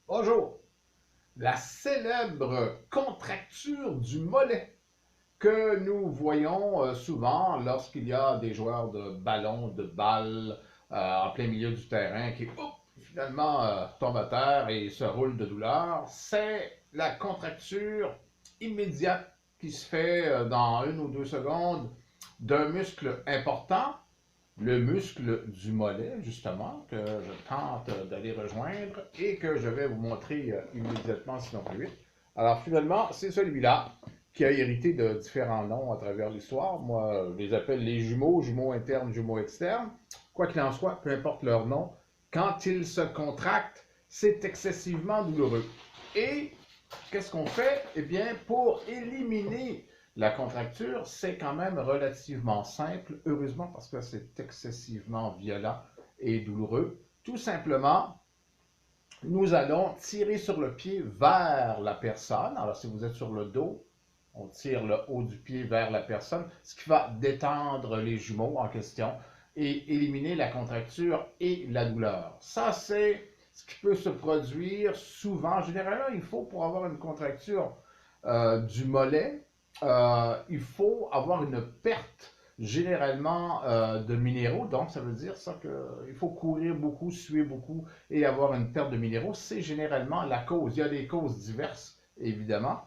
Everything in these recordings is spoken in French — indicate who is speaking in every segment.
Speaker 1: Bonjour! La célèbre contracture du mollet que nous voyons souvent lorsqu'il y a des joueurs de ballon, de balle en plein milieu du terrain qui finalement tombent à terre et se roulent de douleur, c'est la contracture immédiate qui se fait dans 1 ou 2 secondes d'un muscle important, le muscle du mollet, justement, que je tente d'aller rejoindre et que je vais vous montrer immédiatement, sinon plus vite. Alors, finalement, c'est celui-là qui a hérité de différents noms à travers l'histoire. Moi, je les appelle les jumeaux, jumeaux internes, jumeaux externes. Quoi qu'il en soit, peu importe leur nom, quand ils se contractent, c'est excessivement douloureux. Et qu'est-ce qu'on fait? Eh bien, pour éliminer la contracture, c'est quand même relativement simple, heureusement parce que c'est excessivement violent et douloureux. Tout simplement, nous allons tirer sur le pied vers la personne. Alors, si vous êtes sur le dos, on tire le haut du pied vers la personne, ce qui va détendre les jumeaux en question et éliminer la contracture et la douleur. Ça, c'est ce qui peut se produire souvent. Généralement, il faut, pour avoir une contracture du mollet, il faut avoir une perte généralement de minéraux. Donc, ça veut dire ça qu'il faut courir beaucoup, suer beaucoup et avoir une perte de minéraux. C'est généralement la cause. Il y a des causes diverses, évidemment.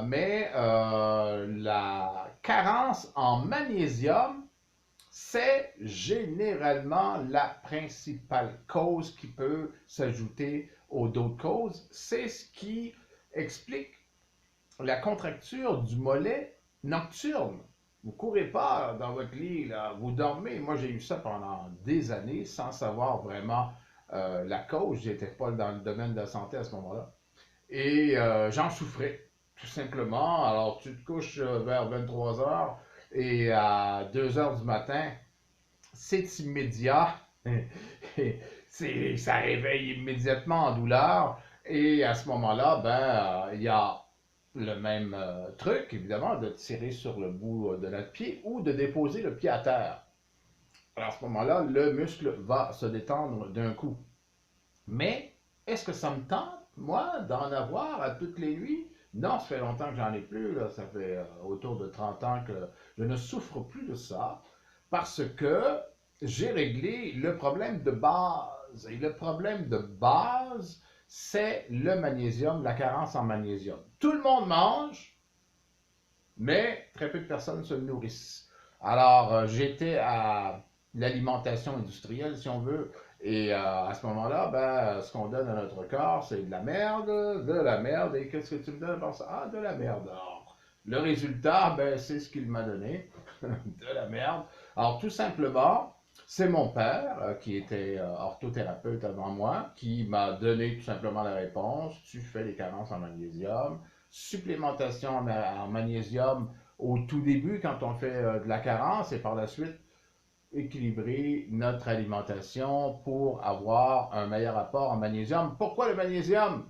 Speaker 1: Mais la carence en magnésium, c'est généralement la principale cause qui peut s'ajouter aux d'autres causes. C'est ce qui explique la contracture du mollet nocturne. Vous ne courez pas dans votre lit, là, vous dormez. Moi, j'ai eu ça pendant des années sans savoir vraiment la cause. Je n'étais pas dans le domaine de la santé à ce moment-là. Et j'en souffrais, tout simplement. Alors, tu te couches vers 23 heures et à 2 heures du matin, c'est immédiat. Ça réveille immédiatement en douleur. Et à ce moment-là, il y a le même truc, évidemment, de tirer sur le bout de notre pied ou de déposer le pied à terre. Alors à ce moment-là, le muscle va se détendre d'un coup. Mais est-ce que ça me tente, moi, d'en avoir à toutes les nuits? Non, ça fait longtemps que j'en ai plus, là. Ça fait autour de 30 ans que je ne souffre plus de ça parce que j'ai réglé le problème de base. Et le problème de base, c'est le magnésium, la carence en magnésium. Tout le monde mange, mais très peu de personnes se nourrissent. Alors, j'étais à l'alimentation industrielle, si on veut, et à ce moment-là, ce qu'on donne à notre corps, c'est de la merde, et qu'est-ce que tu me donnes pour ça? Ah, de la merde. Alors, le résultat, c'est ce qu'il m'a donné, de la merde. Alors, tout simplement, c'est mon père, qui était orthothérapeute avant moi, qui m'a donné tout simplement la réponse. Tu fais des carences en magnésium, supplémentation en magnésium au tout début quand on fait de la carence et par la suite équilibrer notre alimentation pour avoir un meilleur apport en magnésium. Pourquoi le magnésium?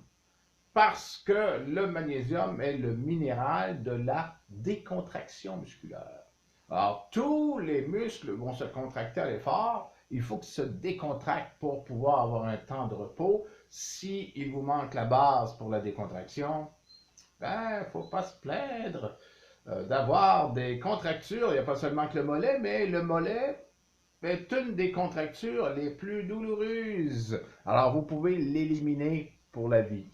Speaker 1: Parce que le magnésium est le minéral de la décontraction musculaire. Alors, tous les muscles vont se contracter à l'effort. Il faut qu'ils se décontractent pour pouvoir avoir un temps de repos. S'il vous manque la base pour la décontraction, il ne faut pas se plaindre d'avoir des contractures. Il n'y a pas seulement que le mollet, mais le mollet est une des contractures les plus douloureuses. Alors, vous pouvez l'éliminer pour la vie.